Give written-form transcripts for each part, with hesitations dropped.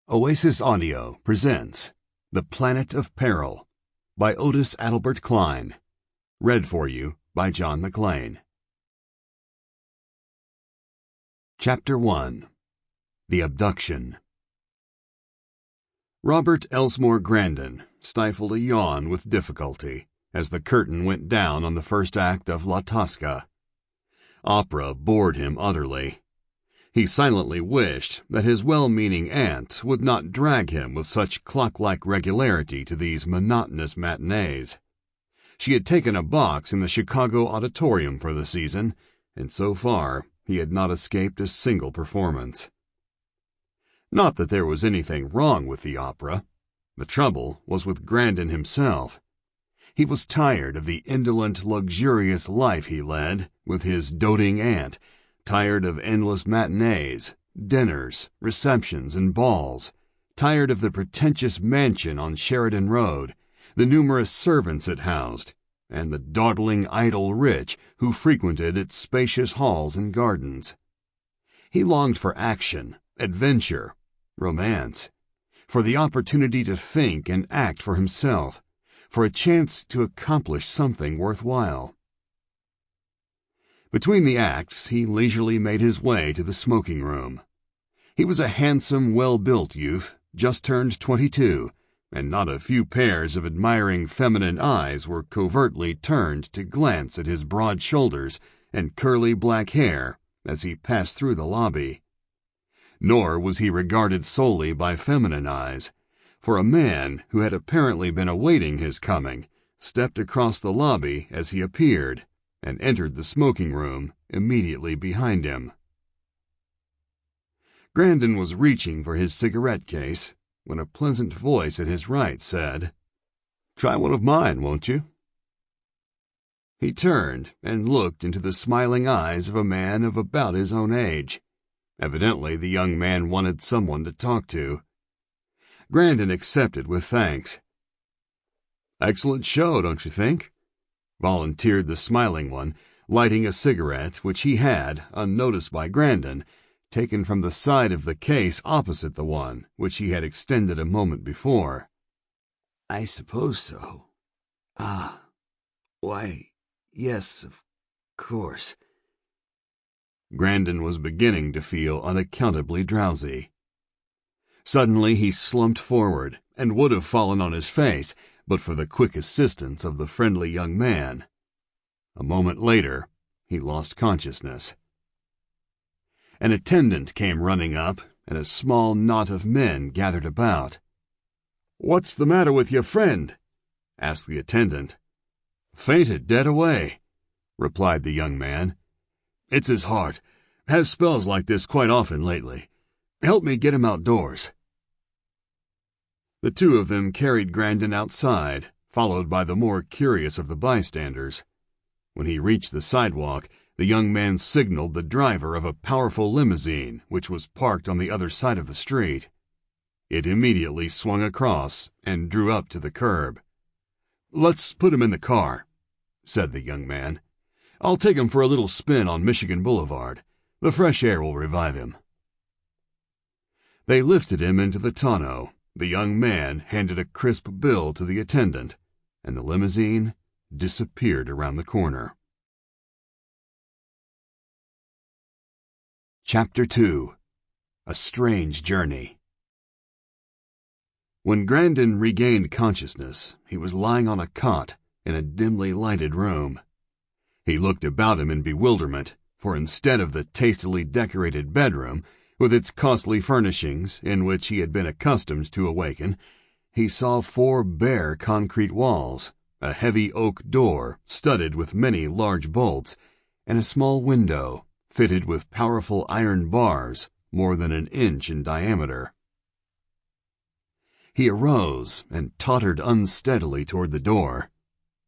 Oasis Audio presents The Planet of Peril by Otis Adelbert Kline. Read for you by John Mclain. Chapter 1. The Abduction. Robert Grandon stifled a yawn with difficulty as the curtain went down on the first act of La Tosca. Opera bored him utterly. He silently wished that his well-meaning aunt would not drag him with such clock-like regularity to these monotonous matinees. She had taken a box in the Chicago auditorium for the season, and so far he had not escaped a single performance. Not that there was anything wrong with the opera. The trouble was with Grandon himself. He was tired of the indolent, luxurious life he led with his doting aunt, tired of endless matinees, dinners, receptions, and balls, tired of the pretentious mansion on Sheridan Road, the numerous servants it housed, and the dawdling idle rich who frequented its spacious halls and gardens. He longed for action, adventure, romance, for the opportunity to think and act for himself, for a chance to accomplish something worthwhile. Between the acts, he leisurely made his way to the smoking room. He was a handsome, well-built youth, just turned 22, and not a few pairs of admiring feminine eyes were covertly turned to glance at his broad shoulders and curly black hair as he passed through the lobby. Nor was he regarded solely by feminine eyes, for a man who had apparently been awaiting his coming stepped across the lobby as he appeared, and entered the smoking room immediately behind him. Grandon was reaching for his cigarette case when a pleasant voice at his right said, "Try one of mine, won't you?" He turned and looked into the smiling eyes of a man of about his own age. Evidently the young man wanted someone to talk to. Grandon accepted with thanks. "Excellent show, don't you think?" volunteered the smiling one, lighting a cigarette which he had, unnoticed by Grandon, taken from the side of the case opposite the one which he had extended a moment before. "I suppose so. Why, yes, of course." Grandon was beginning to feel unaccountably drowsy. Suddenly he slumped forward and would have fallen on his face but for the quick assistance of the friendly young man. A moment later, he lost consciousness. An attendant came running up, and a small knot of men gathered about. "What's the matter with your friend?" asked the attendant. "Fainted dead away," replied the young man. "It's his heart. Has spells like this quite often lately. Help me get him outdoors." The two of them carried Grandon outside, followed by the more curious of the bystanders. When he reached the sidewalk, the young man signaled the driver of a powerful limousine which was parked on the other side of the street. It immediately swung across and drew up to the curb. "Let's put him in the car," said the young man. "I'll take him for a little spin on Michigan Boulevard. The fresh air will revive him." They lifted him into the tonneau. The young man handed a crisp bill to the attendant, and the limousine disappeared around the corner. Chapter 2. A Strange Journey. When Grandon regained consciousness, he was lying on a cot in a dimly lighted room. He looked about him in bewilderment, for instead of the tastily decorated bedroom, with its costly furnishings in which he had been accustomed to awaken, he saw 4 bare concrete walls, a heavy oak door studded with many large bolts, and a small window fitted with powerful iron bars more than an inch in diameter. He arose and tottered unsteadily toward the door.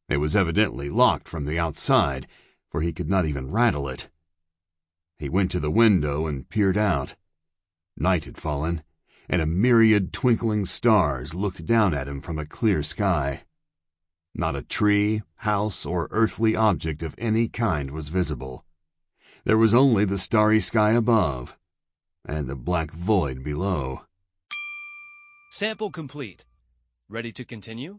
It was evidently locked from the outside, for he could not even rattle it. He went to the window and peered out. Night had fallen, and a myriad twinkling stars looked down at him from a clear sky. Not a tree, house, or earthly object of any kind was visible. There was only the starry sky above, and the black void below. Sample complete. Ready to continue?